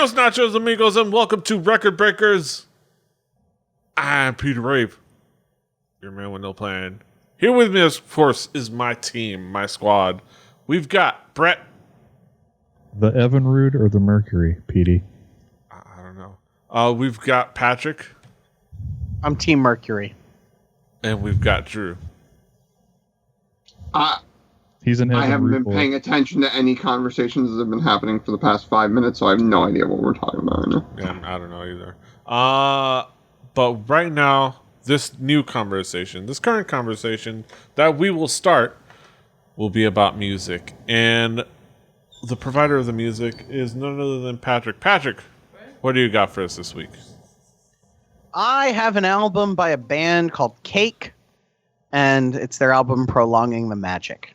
Buenos nachos, amigos, and welcome to Record Breakers. I'm Peter Rave, your man with no plan. Here with me, of course, is my team, my squad. We've got Brett. The Evinrude or the Mercury, Petey? I don't know. We've got Patrick. I'm Team Mercury. And we've got Drew. He's an Evinrude. I haven't been paying attention to any conversations that have been happening for the past 5 minutes, so I have no idea what we're talking about right now. Yeah, I don't know either. But right now, this current conversation that we will start will be about music. And the provider of the music is none other than Patrick. Patrick, what do you got for us this week? I have an album by a band called Cake, and it's their album Prolonging the Magic.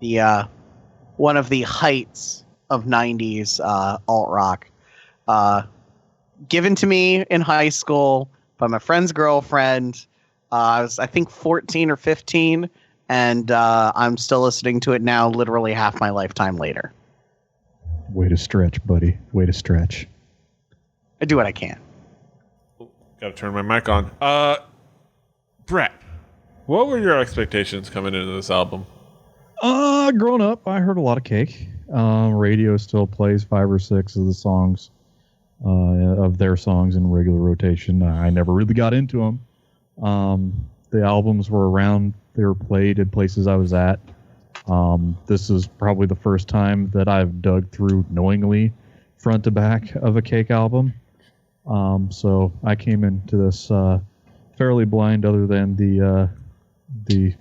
The one of the heights of 90s alt-rock. Given to me in high school by my friend's girlfriend. I was, I think, 14 or 15, and I'm still listening to it now, literally half my lifetime later. Way to stretch, buddy. Way to stretch. I do what I can. Gotta turn my mic on. Brett, what were your expectations coming into this album? Growing up, I heard a lot of Cake. Radio still plays 5 or 6 of the songs, of their songs in regular rotation. I never really got into them. The albums were around. They were played at places I was at. This is probably the first time that I've dug through knowingly front to back of a Cake album. So I came into this fairly blind, other than the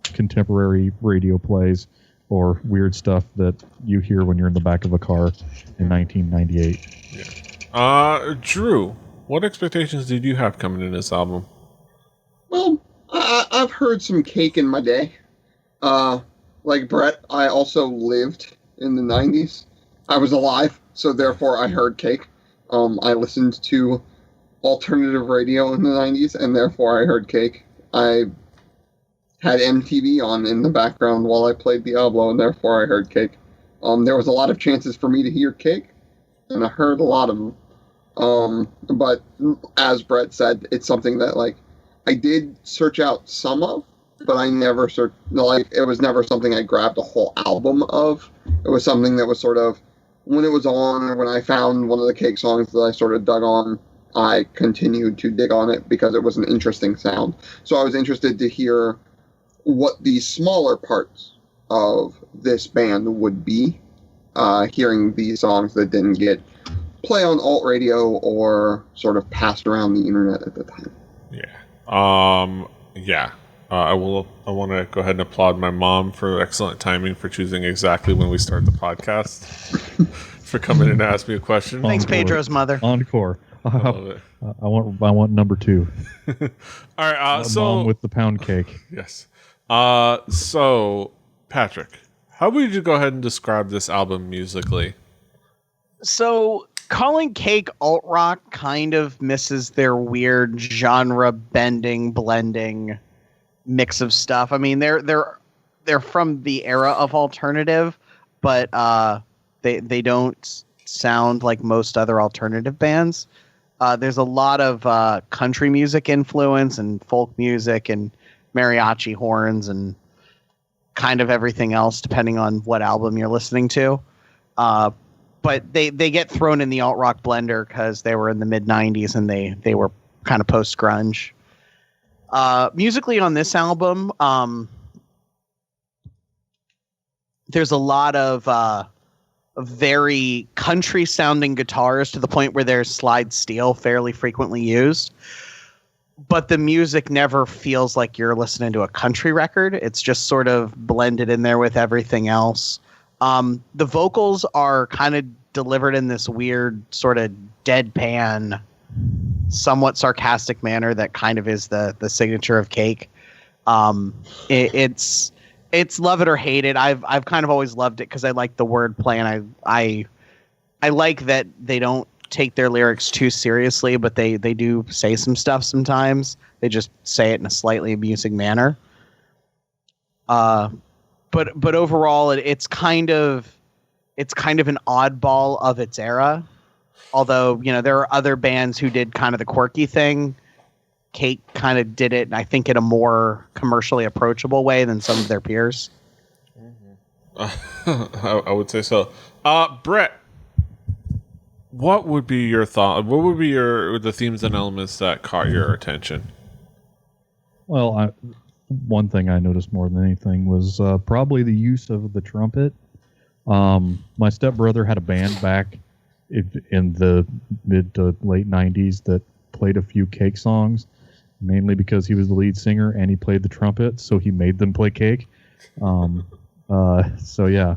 contemporary radio plays or weird stuff that you hear when you're in the back of a car in 1998. Yeah. Drew, what expectations did you have coming in this album? Well, I've heard some Cake in my day. Like Brett, I also lived in the 90s. I was alive, so therefore I heard Cake. I listened to alternative radio in the 90s, and therefore I heard Cake. I had MTV on in the background while I played Diablo, and therefore I heard Cake. There was a lot of chances for me to hear Cake, and I heard a lot of them. But as Brett said, it's something that, like, I did search out some of, but I never it was never something I grabbed a whole album of. It was something that was sort of, when it was on, or when I found one of the Cake songs that I sort of dug on, I continued to dig on it because it was an interesting sound. So I was interested to hear what the smaller parts of this band would be, hearing these songs that didn't get play on alt radio or sort of passed around the internet at the time. Yeah. I want to go ahead and applaud my mom for excellent timing for choosing exactly when we start the podcast, for coming in and ask me a question. Thanks, Pedro's mother. Encore. I love it. I want number 2. All right. Mom with the pound cake. Yes. So Patrick, how would you go ahead and describe this album musically? So calling Cake alt-rock kind of misses their weird genre bending, blending mix of stuff. I mean, they're from the era of alternative, but they don't sound like most other alternative bands. There's a lot of country music influence and folk music and mariachi horns and kind of everything else, depending on what album you're listening to. But they get thrown in the alt-rock blender because they were in the mid-90s and they were kind of post-grunge. Musically on this album, there's a lot of very country-sounding guitars, to the point where there's slide steel fairly frequently used. But the music never feels like you're listening to a country record. It's just sort of blended in there with everything else. The vocals are kind of delivered in this weird sort of deadpan, somewhat sarcastic manner that kind of is the signature of Cake. It's love it or hate it. I've kind of always loved it because I like the wordplay, and I like that they don't take their lyrics too seriously, but they do say some stuff sometimes. They just say it in a slightly amusing manner. But overall, it's kind of it's kind of an oddball of its era. Although, there are other bands who did kind of the quirky thing. Cake kind of did it, I think, in a more commercially approachable way than some of their peers. I would say so. Brett, what would be your thought? What would be the themes and elements that caught your attention? Well, one thing I noticed more than anything was probably the use of the trumpet. My stepbrother had a band back in the mid to late 90s that played a few Cake songs, mainly because he was the lead singer and he played the trumpet, so he made them play Cake. So yeah,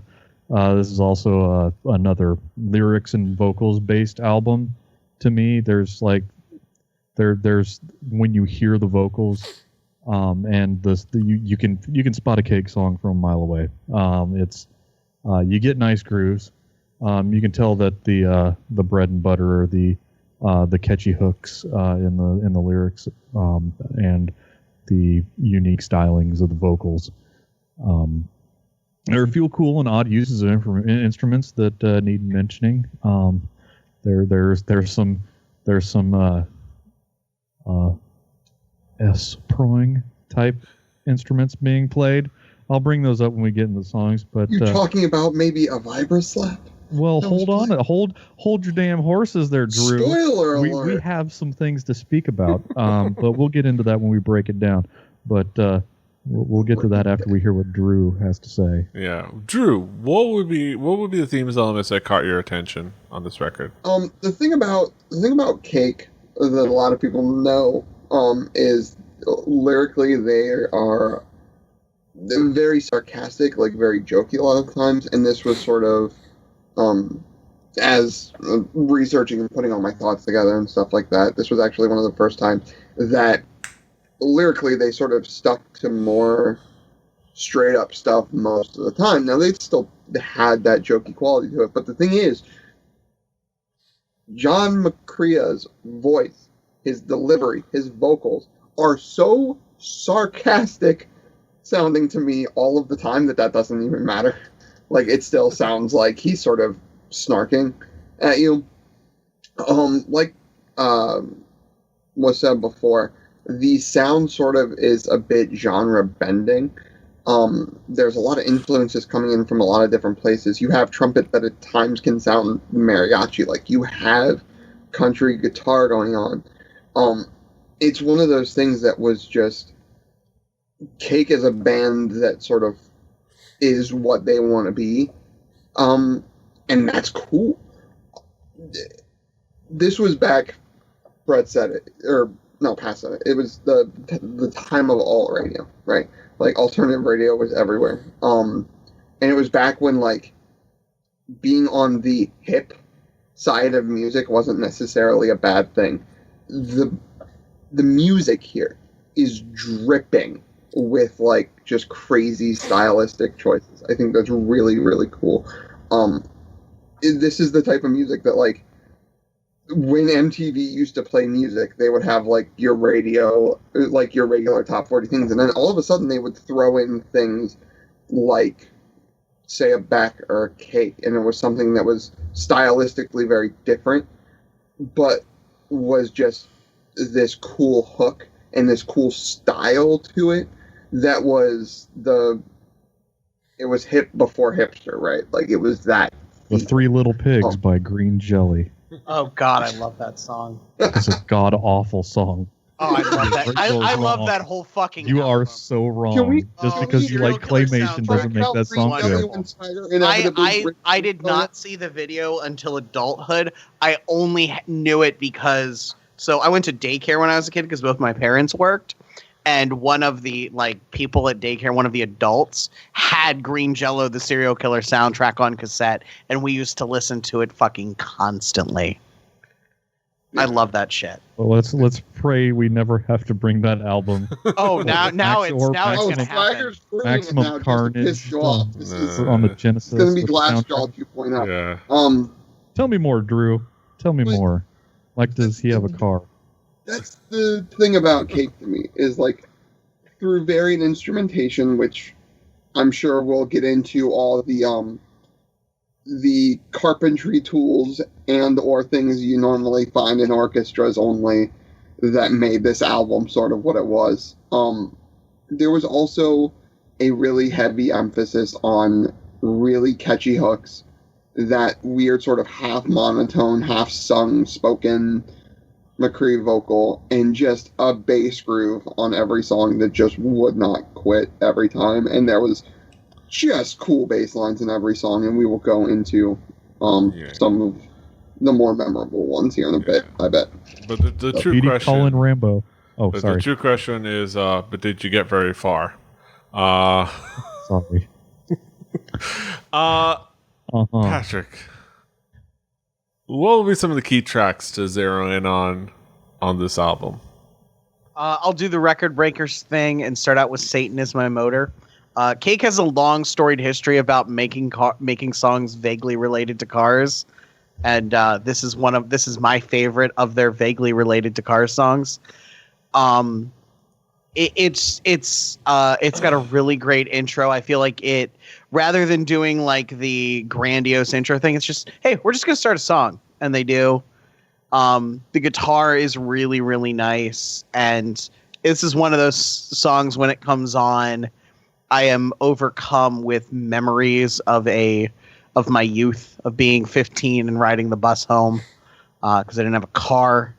this is also another lyrics and vocals based album. To me, there's there's when you hear the vocals, and you can spot a Cake song from a mile away. You get nice grooves. You can tell that the bread and butter are the catchy hooks in the lyrics, and the unique stylings of the vocals. There are a few cool and odd uses of instruments that need mentioning. There's some S-proing type instruments being played. I'll bring those up when we get into the songs. But you're talking about maybe a vibroslap? Well, hold on. Hold your damn horses there, Drew. Spoiler alert. We have some things to speak about, but we'll get into that when we break it down. But we'll get to that after we hear what Drew has to say. Yeah, Drew, what would be the themes elements that caught your attention on this record? The thing about Cake that a lot of people know is lyrically they're very sarcastic, like very jokey a lot of times, and this was sort of as researching and putting all my thoughts together and stuff like that, this was actually one of the first times that lyrically they sort of stuck to more straight up stuff most of the time. Now they still had that jokey quality to it, but the thing is, John McCrea's voice, his delivery, his vocals are so sarcastic sounding to me all of the time that doesn't even matter. Like, it still sounds like he's sort of snarking at you. Was said before, the sound sort of is a bit genre bending. There's a lot of influences coming in from a lot of different places. You have trumpet that at times can sound mariachi, like you have country guitar going on. It's one of those things that was just Cake as a band that sort of is what they want to be. And that's cool. This was back, Brett said it, or no, Pat said it. It was the time of alt radio, right? Like, alternative radio was everywhere. And it was back when, like, being on the hip side of music wasn't necessarily a bad thing. The music here is dripping with, like, just crazy stylistic choices. I think that's really, really cool. This is the type of music that, like, when MTV used to play music, they would have, like, your radio, like, your regular top 40 things, and then all of a sudden they would throw in things like, say, a Beck or a Cake, and it was something that was stylistically very different, but was just this cool hook and this cool style to it that was it was hip before hipster, right? Like, it was that. The Three Little Pigs by Green Jelly. Oh God, I love that song. It's a god awful song. Oh, I love that. I love that whole fucking. You album. are so wrong. Just because you like claymation doesn't make that song good. I did not see the video until adulthood. I only knew it because I went to daycare when I was a kid because both my parents worked, and one of the people at daycare, one of the adults, had Green Jello, the Serial Killer soundtrack on cassette, and we used to listen to it fucking constantly. I love that shit. Well, let's pray we never have to bring that album. Oh, now it's gonna happen. Maximum Carnage on the Genesis. It's gonna be Glassjaw 2.0. Yeah. Tell me more, Drew. Tell me more. Like, does he have a car? That's the thing about Cake to me, is like, through varied instrumentation, which I'm sure we'll get into all the the carpentry tools and or things you normally find in orchestras only that made this album sort of what it was. There was also a really heavy emphasis on really catchy hooks, that weird sort of half monotone, half sung, spoken McCree vocal, and just a bass groove on every song that just would not quit every time. And there was just cool bass lines in every song, and we will go into some of the more memorable ones here in a bit, I bet. But the true question, Colin Rambo. Oh, but sorry. the true question is, but did you get very far? Sorry. Patrick, what will be some of the key tracks to zero in on this album? I'll do the record breakers thing and start out with Satan Is My Motor. Cake has a long storied history about making songs vaguely related to cars, and this is my favorite of their vaguely related to cars songs. It's got a really great intro. I feel like it, rather than doing like the grandiose intro thing, it's just, hey, we're just gonna start a song, and they do. The guitar is really, really nice, and this is one of those songs when it comes on, I am overcome with memories of my youth, of being 15 and riding the bus home because I didn't have a car,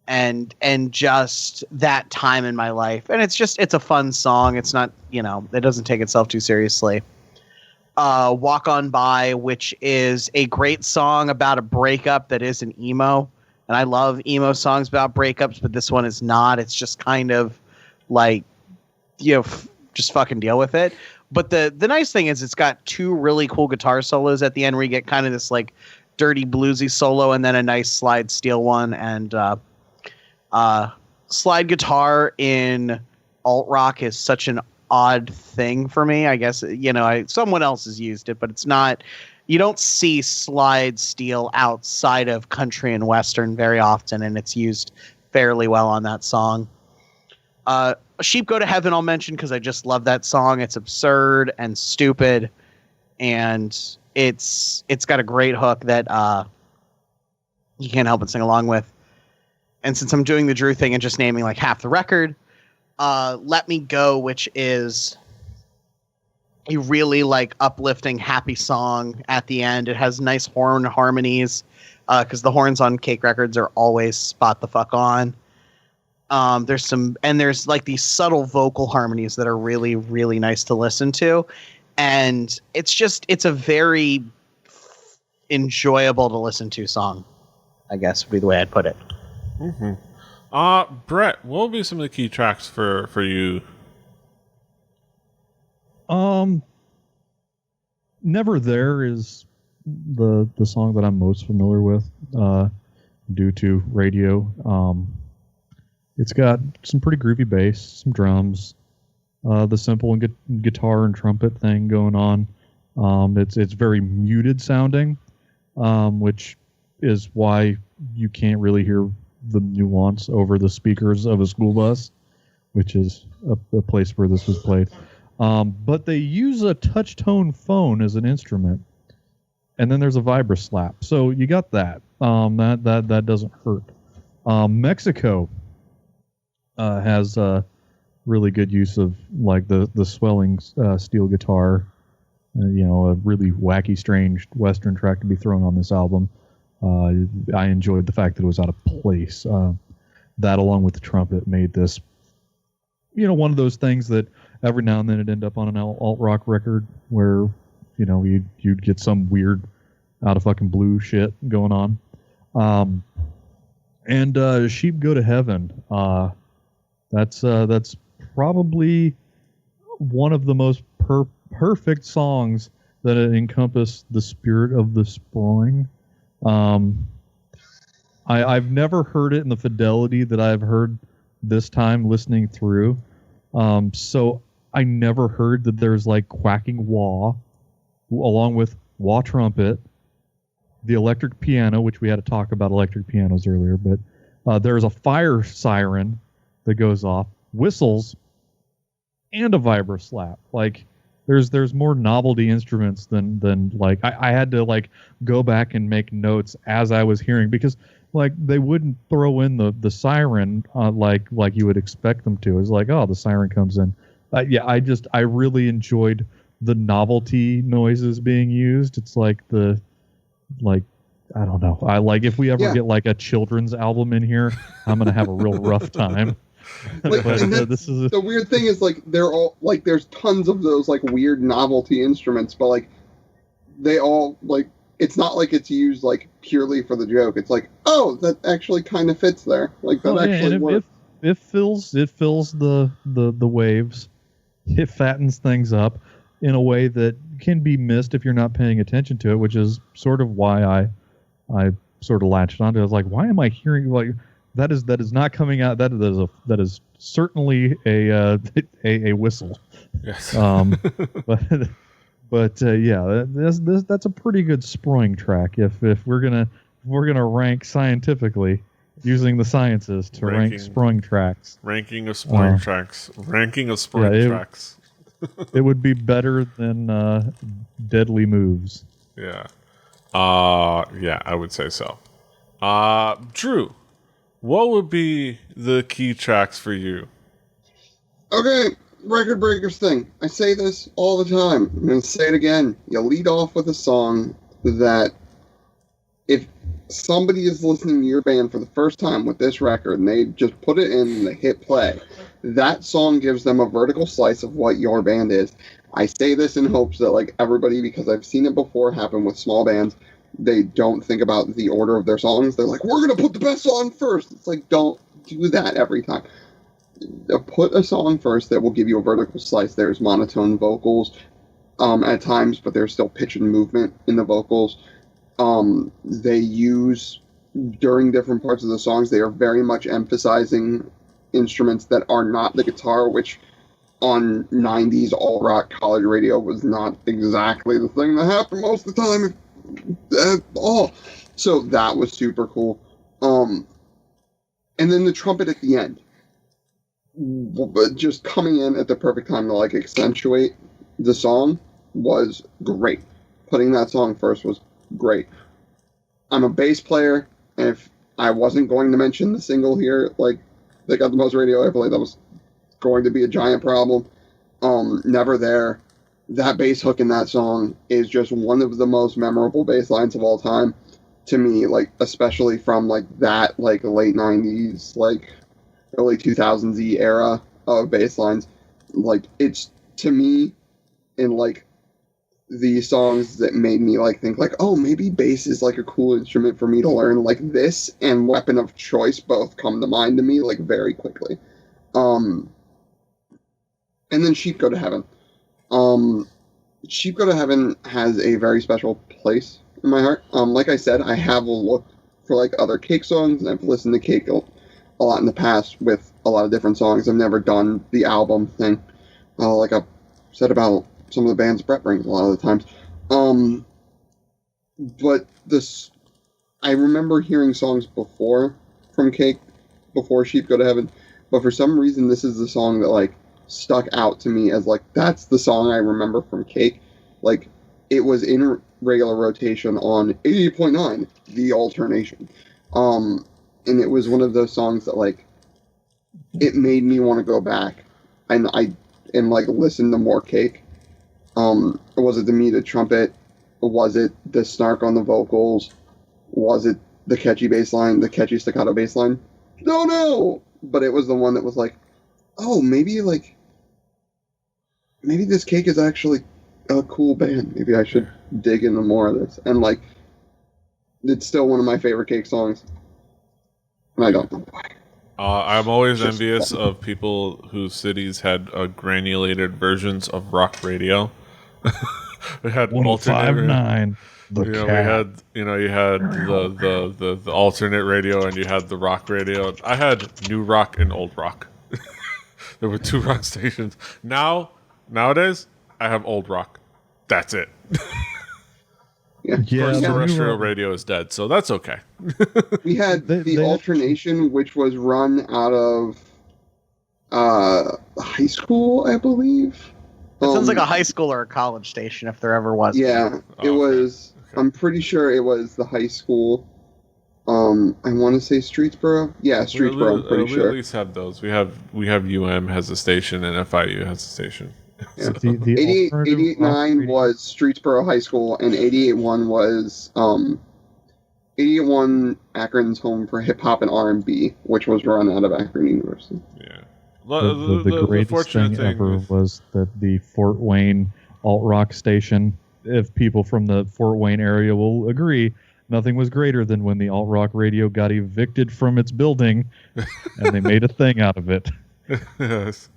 and just that time in my life. And it's a fun song. It's not, it doesn't take itself too seriously. Walk On By, which is a great song about a breakup that is an emo. And I love emo songs about breakups, but this one is not. It's just kind of like, just fucking deal with it. But the nice thing is it's got two really cool guitar solos at the end where you get kind of this like dirty bluesy solo and then a nice slide steel one. And slide guitar in alt rock is such an odd thing for me. I guess, someone else has used it, but it's not, you don't see slide steel outside of country and western very often, and it's used fairly well on that song. Sheep Go to Heaven I'll mention because I just love that song. It's absurd and stupid, and it's got a great hook that you can't help but sing along with. And since I'm doing the Drew thing and just naming like half the record, Let Me Go, which is a really like uplifting, happy song at the end. It has nice horn harmonies because the horns on Cake records are always spot the fuck on. There's like these subtle vocal harmonies that are really, really nice to listen to. And it's a very enjoyable to listen to song, I guess would be the way I'd put it. Mm-hmm. Brett, what will be some of the key tracks for you? Never There is the song that I'm most familiar with due to radio. It's got some pretty groovy bass, some drums, the simple and guitar and trumpet thing going on. It's very muted sounding, which is why you can't really hear the nuance over the speakers of a school bus, which is a place where this was played. But they use a touch tone phone as an instrument, and then there's a vibra slap. So you got that. That doesn't hurt. Mexico has really good use of like the swelling steel guitar. A really wacky, strange Western track to be thrown on this album. I enjoyed the fact that it was out of place. That, along with the trumpet, made this, one of those things that every now and then it'd end up on an alt rock record where, you'd get some weird, out of fucking blue shit going on. And Sheep Go to Heaven. That's probably one of the most perfect songs that encompass the spirit of the spring. I've never heard it in the fidelity that I've heard this time listening through. So I never heard that there's like quacking wah, along with wah trumpet, the electric piano, which we had to talk about electric pianos earlier, but there's a fire siren that goes off, whistles, and a vibra slap. Like, there's more novelty instruments than like I had to like go back and make notes as I was hearing, because like they wouldn't throw in the siren like you would expect them to. It's like, oh, the siren comes in. I really enjoyed the novelty noises being used. It's like I don't know. I like, if we ever get like a children's album in here, I'm gonna have a real rough time. Like, But this is the weird thing is, like, they're all like, there's tons of those like weird novelty instruments, but like they all, like, it's not like it's used like purely for the joke. It's like, oh, that actually kind of fits there. Like that actually works. It fills the waves. It fattens things up in a way that can be missed if you're not paying attention to it, which is sort of why I sort of latched onto it. I was like, why am I hearing like that is not coming out? That is certainly a whistle. Yes. But yeah, that's a pretty good sproing track. If we're gonna rank scientifically using the sciences to rank sproing tracks, ranking of sproing tracks, tracks. It would be better than Deadly Moves. Yeah. Yeah, I would say so. Drew, what would be the key tracks for you? Okay, record breakers thing. I say this all the time. I'm going to say it again. You lead off with a song that, if somebody is listening to your band for the first time with this record and they just put it in and they hit play, that song gives them a vertical slice of what your band is. I say this in hopes that, like, everybody, because I've seen it before happen with small bands, they don't think about the order of their songs. They're like, we're going to put the best song first. It's like, don't do that every time. Put a song first that will give you a vertical slice. There's monotone vocals at times, but there's still pitch and movement in the vocals. They use, during different parts of the songs, they are very much emphasizing instruments that are not the guitar, which on 90s alt-rock college radio was not exactly the thing that happened most of the time at all. So that was super cool. And then the trumpet at the end, but just coming in at the perfect time to like accentuate the song was great. Putting that song first was great. I'm a bass player, and if I wasn't going to mention the single here, like, they got the most radio airplay, that was going to be a giant problem. Never There. That bass hook in that song is just one of the most memorable bass lines of all time to me, like, especially from like that, like, late 90s, like early 2000s era of bass lines. Like, it's, to me, in like the songs that made me like think like, oh, maybe bass is like a cool instrument for me to learn, like this and Weapon of Choice both come to mind to me like very quickly. And then Sheep Go to Heaven. Sheep Go to Heaven has a very special place in my heart. Like I said, I have looked for like other Cake songs, and I've listened to Cake a lot in the past with a lot of different songs. I've never done the album thing, like I've said about some of the bands Brett brings a lot of the times. But this, I remember hearing songs before from Cake, before Sheep Go to Heaven, but for some reason this is the song that like stuck out to me as like, that's the song I remember from Cake. Like, it was in regular rotation on 88.9, The Alternation. And it was one of those songs that like, it made me want to go back and like listen to more Cake. Was it the muted trumpet? Was it the snark on the vocals? Was it the catchy bass line, the catchy staccato bass line? No! But it was the one that was like, oh, maybe this Cake is actually a cool band. Maybe I should dig into more of this. And like, it's still one of my favorite Cake songs. And I don't know why. I'm always envious of people whose cities had granulated versions of rock radio. We had 105.9. We had, you had the alternate radio and you had the rock radio. I had new rock and old rock. There were two rock stations. Nowadays, I have old rock. That's it. Yeah, terrestrial radio is dead, so that's okay. We had the alternation, which was run out of high school, I believe. It sounds like a high school or a college station if there ever was. Yeah, it was. Okay. I'm pretty sure it was the high school. I want to say Streetsboro. Yeah, Streetsboro. I'm pretty sure. We at least have those. We have UM has a station and FIU has a station. Yeah. So. 88.9 was Streetsboro High School, and 88.1 was 88.1 Akron's home for hip hop and R&B, which was run out of Akron University. Yeah. The greatest thing ever was that the Fort Wayne alt rock station. If people from the Fort Wayne area will agree, nothing was greater than when the alt rock radio got evicted from its building, and they made a thing out of it. Yes.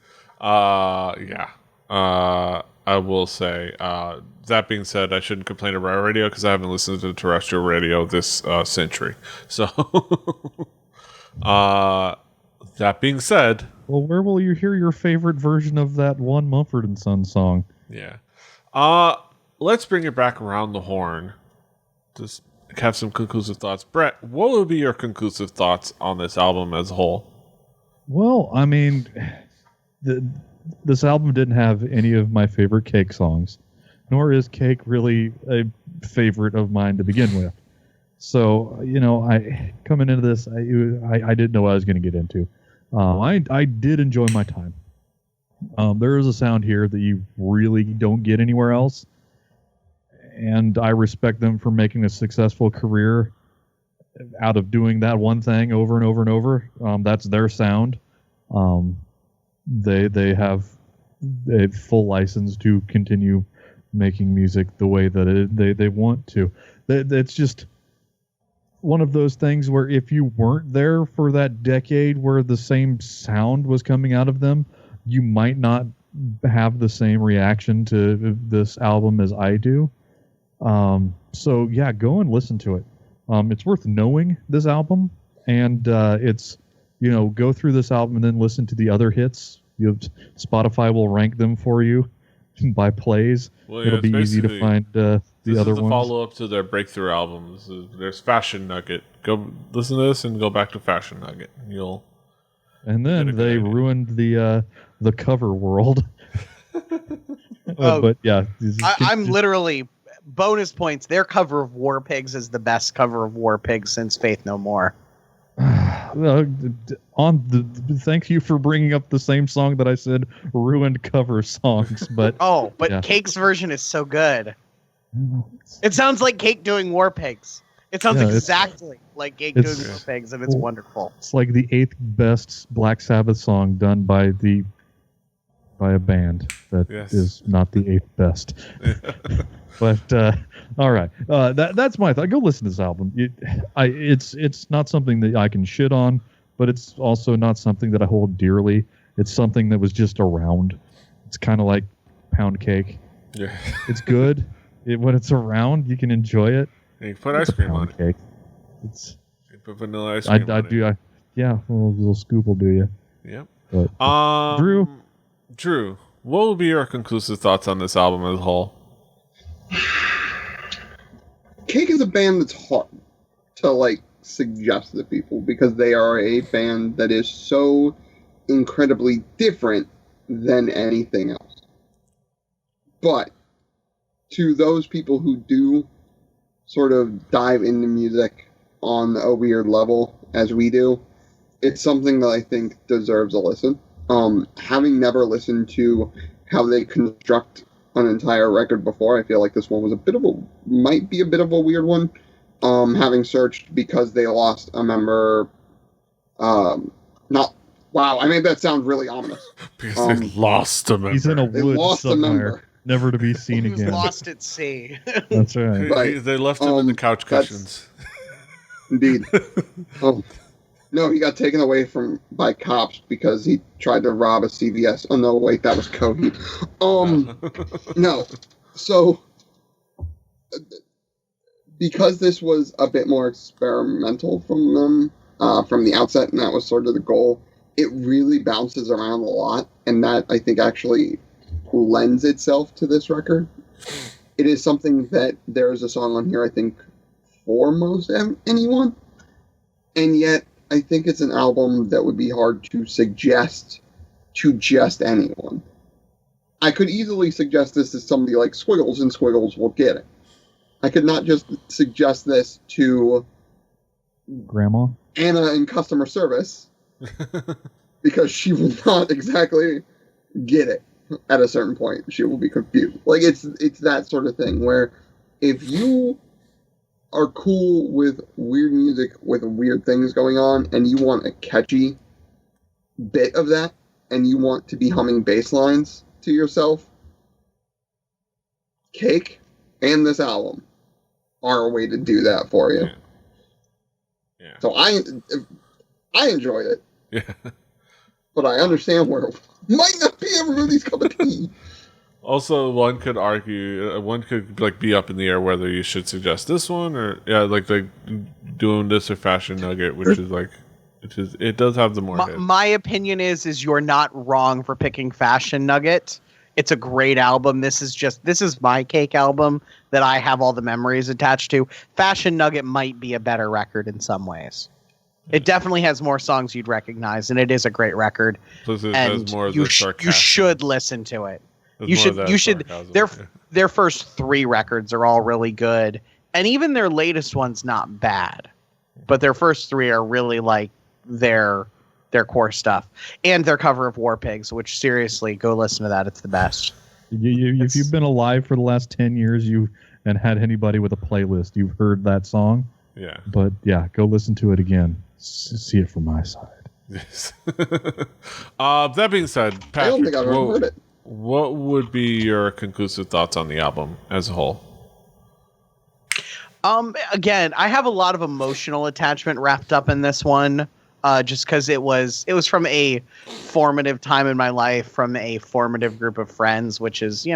Yeah. I will say, that being said, I shouldn't complain about radio because I haven't listened to terrestrial radio this century. So, that being said... Well, where will you hear your favorite version of that one Mumford & Sons song? Yeah. Let's bring it back around the horn. Just have some conclusive thoughts. Brett, what would be your conclusive thoughts on this album as a whole? Well, I mean... This album didn't have any of my favorite Cake songs, nor is Cake really a favorite of mine to begin with. So, I coming into this, I didn't know what I was going to get into. I did enjoy my time. There is a sound here that you really don't get anywhere else, and I respect them for making a successful career out of doing that one thing over and over and over. That's their sound. They have a full license to continue making music the way that they want to. It's just one of those things where if you weren't there for that decade where the same sound was coming out of them, you might not have the same reaction to this album as I do. So yeah, go and listen to it. It's worth knowing this album, and it's go through this album and then listen to the other hits. Spotify will rank them for you by plays. Well, yeah, it'll be easy to find the other ones. Follow up to their breakthrough albums. There's Fashion Nugget. Go listen to this and go back to Fashion Nugget. And then they ruined the cover world. But yeah, I'm literally bonus points. Their cover of War Pigs is the best cover of War Pigs since Faith No More. Thank you for bringing up the same song that I said ruined cover songs, but yeah. Cake's version is so good. It sounds like Cake doing War Pigs. It sounds exactly like Cake doing War Pigs, and it's wonderful. It's like the 8th best Black Sabbath song done by a band that is not the 8th best. But all right, that's my thought. Go listen to this album. It's not something that I can shit on, but it's also not something that I hold dearly. It's something that was just around. It's kind of like Pound Cake. Yeah, it's good. When it's around, you can enjoy it. And you put ice cream on cake. You put vanilla ice cream on it. Yeah, a little scoop will do you. Yep. But, Drew, what will be your conclusive thoughts on this album as a whole? Cake is a band that's hard to suggest to people because they are a band that is so incredibly different than anything else. But to those people who do sort of dive into music on a weird level as we do, it's something that I think deserves a listen. Having never listened to how they construct an entire record before, I feel like this one was might be a bit of a weird one. Having searched because they lost a member, I made that sound really ominous. Because they lost a member. He's in a wood somewhere, never to be seen he was again. Lost at sea. That's right. They left him in the couch cushions. Indeed. No, he got taken away by cops because he tried to rob a CVS. Oh no, wait, that was Coheed. No. So, because this was a bit more experimental from them from the outset, and that was sort of the goal, it really bounces around a lot, and that I think actually lends itself to this record. It is something that there's a song on here, I think, for most anyone, and yet I think it's an album that would be hard to suggest to just anyone. I could easily suggest this to somebody like Squiggles, and Squiggles will get it. I could not just suggest this to Grandma? Anna in customer service because she will not exactly get it at a certain point. She will be confused. Like, it's that sort of thing where if you are cool with weird music with weird things going on and you want a catchy bit of that and you want to be humming bass lines to yourself, Cake and this album are a way to do that for you. Yeah. So I enjoyed it, Yeah. but I understand where it might not be everybody's cup of tea. Also, one could argue, one could like be up in the air whether you should suggest this one or like doing this or Fashion Nugget, which is like, it does have the more hits. My opinion is you're not wrong for picking Fashion Nugget. It's a great album. This is my Cake album that I have all the memories attached to. Fashion Nugget might be a better record in some ways. It definitely has more songs you'd recognize, and it is a great record. Plus it And has more of you the sarcasm. you should listen to it. There's You more should. of that You should. sarcasm. Their first 3 records are all really good, and even their latest one's not bad. But their first 3 are really like their core stuff, and their cover of War Pigs, which seriously, go listen to that. It's the best. If you've been alive for the last 10 years, and had anybody with a playlist, you've heard that song. Yeah. But yeah, go listen to it again. See it from my side. Yes. That being said, Patrick, I don't think I've ever heard it. What would be your conclusive thoughts on the album as a whole? Again, I have a lot of emotional attachment wrapped up in this one, just because it was from a formative time in my life, from a formative group of friends, which is,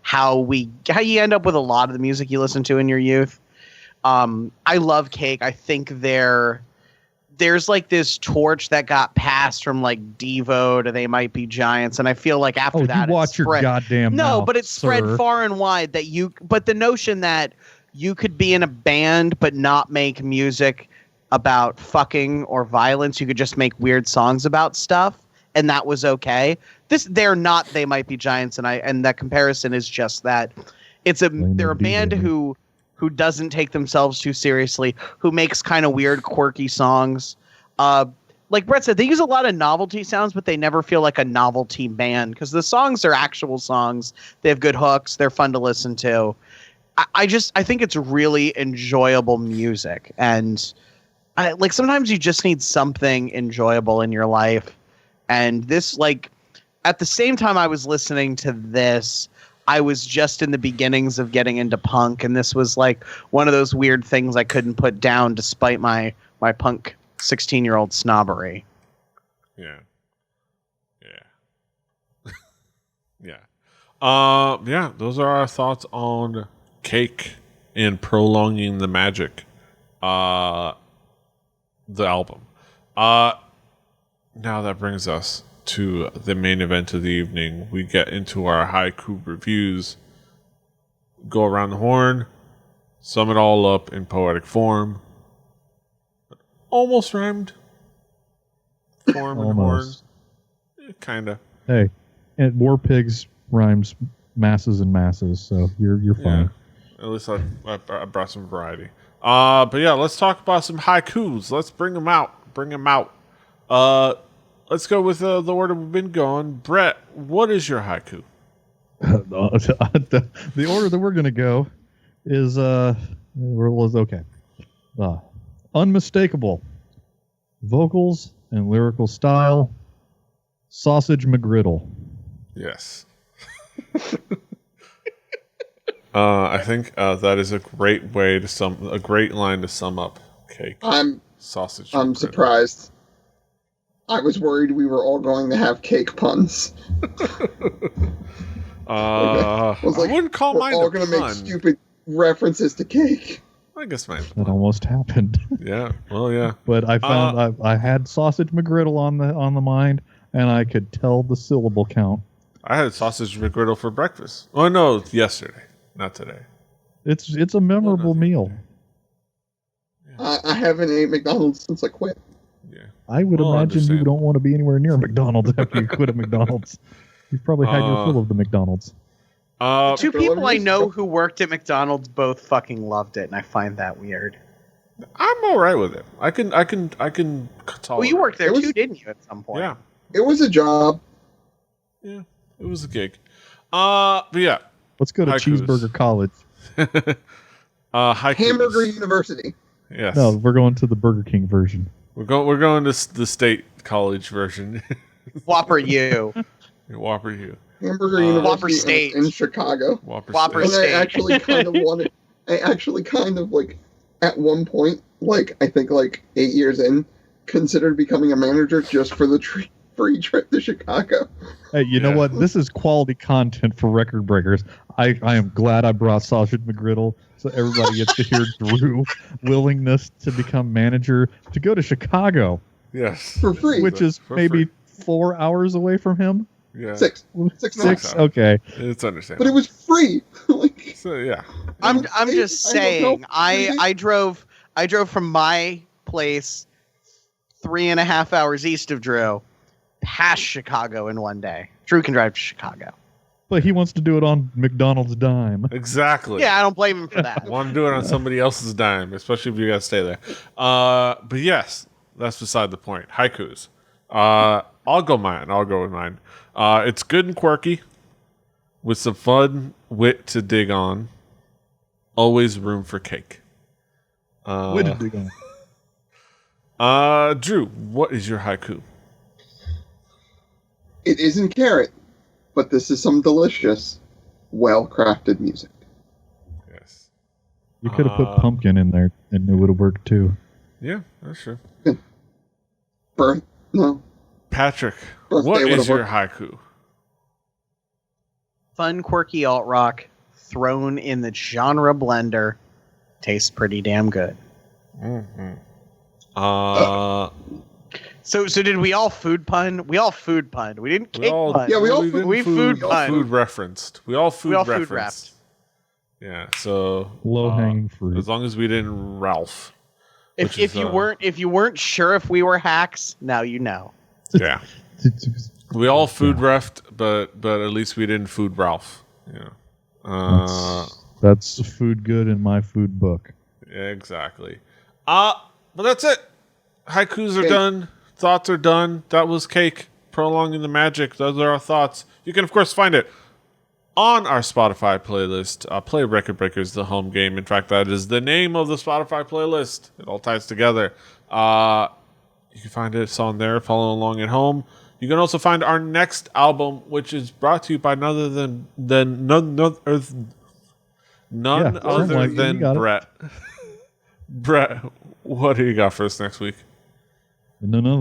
how you end up with a lot of the music you listen to in your youth. I love Cake. I think there's like this torch that got passed from like Devo to They Might Be Giants, and I feel like after that, you watch your goddamn mouth, but it's spread sir. far and wide but the notion that you could be in a band but not make music about fucking or violence, you could just make weird songs about stuff, and that was okay. They're not They Might Be Giants, and that comparison is just that they're a band who doesn't take themselves too seriously, who makes kind of weird, quirky songs. Like Brett said, they use a lot of novelty sounds, but they never feel like a novelty band because the songs are actual songs. They have good hooks. They're fun to listen to. I think it's really enjoyable music. And sometimes you just need something enjoyable in your life. And this, at the same time I was listening to this, I was just in the beginnings of getting into punk, and this was like one of those weird things I couldn't put down despite my punk 16-year-old snobbery. Yeah. Yeah. Those are our thoughts on Cake and Prolonging the Magic, the album. Now that brings us to the main event of the evening. We get into our haiku reviews, go around the horn, sum it all up in poetic form. Almost rhymed. Form and horn. Almost. Kinda. Hey, and War Pigs rhymes masses and masses, so you're fine. Yeah. At least I brought some variety. But yeah, let's talk about some haikus. Let's bring them out. Let's go with the order we've been going. Brett, what is your haiku? The order that we're going to go is okay. Unmistakable vocals and lyrical style. Sausage McGriddle. Yes. I think that is a great line to sum up Cake. Sausage. I'm surprised. I was worried we were all going to have cake puns. I wouldn't call mine all a going to make pun. stupid references to cake. I guess mine. That almost happened. Yeah. Well, yeah. But I found I had Sausage McGriddle on the mind, and I could tell the syllable count. I had sausage McGriddle for breakfast. Oh no, yesterday, not today. It's a memorable meal. I haven't ate McDonald's since I quit. Yeah. I would imagine you don't want to be anywhere near McDonald's after you quit at McDonald's. You've probably had your fill of the McDonald's. Two people I know who worked at McDonald's both fucking loved it, and I find that weird. I'm all right with it. I can tolerate. Well, you worked there too, didn't you? At some point. Yeah. It was a job. Yeah, it was a gig. But yeah. Let's go to Haikus. Cheeseburger College. Haikus. Hamburger University. Yes. No, we're going to the Burger King version. We're going to the state college version. Whopper U. Whopper U. Hamburger University Whopper State. in Chicago. Whopper And State. I actually kind of wanted. I actually kind of like at one point, like I think like 8 years in, considered becoming a manager just for the free trip to Chicago. Hey, you know what? This is quality content for record breakers. I am glad I brought Sausage McGriddle so everybody gets to hear Drew's willingness to become manager to go to Chicago. Yes. For free. Which is maybe 4 hours away from him. Yeah. Six. Okay. It's understandable. But it was free. Like, so yeah. I'm just saying. I drove from my place 3.5 hours east of Drew, past Chicago in one day. Drew can drive to Chicago. But he wants to do it on McDonald's dime. Exactly. Yeah, I don't blame him for that. Want to do it on somebody else's dime, especially if you guys stay there. But yes, that's beside the point. Haikus. I'll go with mine. It's good and quirky, with some fun wit to dig on. Always room for cake. Wit to dig on. Drew, what is your haiku? it isn't carrot, but this is some delicious, well-crafted music. Yes. You could have put pumpkin in there, and it would have worked too. Yeah, that's true. No. Patrick, Birthday what would've is your worked. haiku? Fun, quirky alt rock thrown in the genre blender. Tastes pretty damn good. Mm-hmm. So did we all food pun? We all food punned. We didn't cake pun. Yeah, we all we food pun. food referenced. We all food food referenced. Yeah, so Low-hanging fruit. as long as we didn't Ralph. If you weren't sure if we were hacks, now you know. Yeah. We all food refed, but at least we didn't food Ralph. Yeah. That's food good in my food book. Exactly. But that's it. Haikus are done. Thoughts are done. That was Cake. Prolonging the Magic. Those are our thoughts. You can, of course, find it on our Spotify playlist. Play Record Breakers, the home game. In fact, that is the name of the Spotify playlist. It all ties together. You can find it. It's on there. Follow along at home. You can also find our next album, which is brought to you by none other than Brett. Brett, what do you got for us next week? We're gonna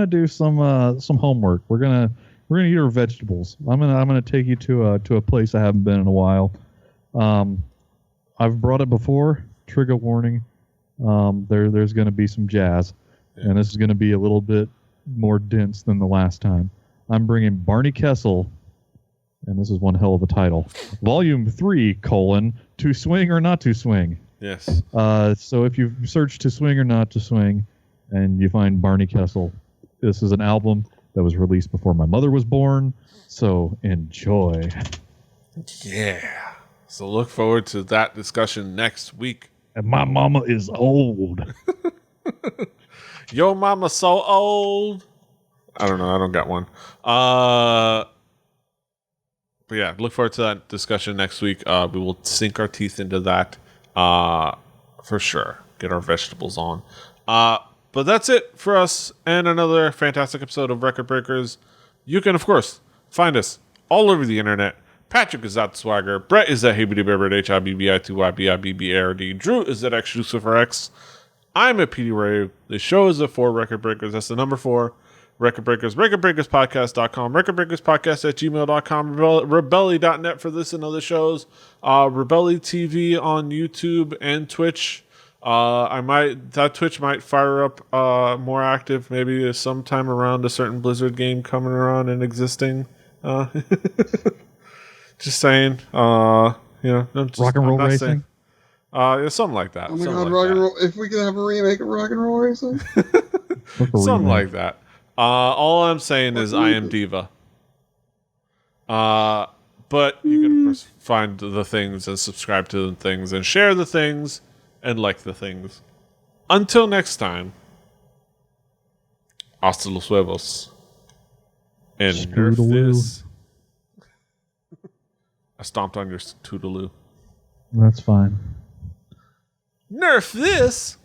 do some homework. We're gonna eat our vegetables. I'm gonna take you to a place I haven't been in a while. I've brought it before. Trigger warning. There's gonna be some jazz, and this is gonna be a little bit more dense than the last time. I'm bringing Barney Kessel, and this is one hell of a title. Volume 3: To Swing or Not to Swing. Yes. So if you search To Swing or Not to Swing, and you find Barney Kessel, this is an album that was released before my mother was born. So enjoy. Yeah. So look forward to that discussion next week. And my mama is old. Your mama so old. I don't know. I don't got one. But yeah, look forward to that discussion next week. We will sink our teeth into that for sure. Get our vegetables on. But that's it for us and another fantastic episode of Record Breakers. You can, of course, find us all over the internet. Patrick is at Swagger. Brett is at HeyBittyBibbert, HIBBI2YBIBBARD. Drew is at XLuciferX. I'm at PD Ray. The show is at 4 Record Breakers. That's the number 4. Record Breakers, RecordBreakersPodcast.com, RecordBreakersPodcast@gmail.com, Rebelly.net for this and other shows, Rebelly TV on YouTube and Twitch. That Twitch might fire up more active maybe sometime around a certain Blizzard game coming around and existing. Just saying, Rock and Roll Racing? Something like that. Oh my god, Rock and Roll! If we could have a remake of Rock and Roll Racing, something like that. All I'm saying is I am Diva. But you can, of course, find the things and subscribe to the things and share the things and like the things. Until next time, hasta los huevos. And nerf Toodaloo. this. I stomped on your toodaloo. That's fine. Nerf this!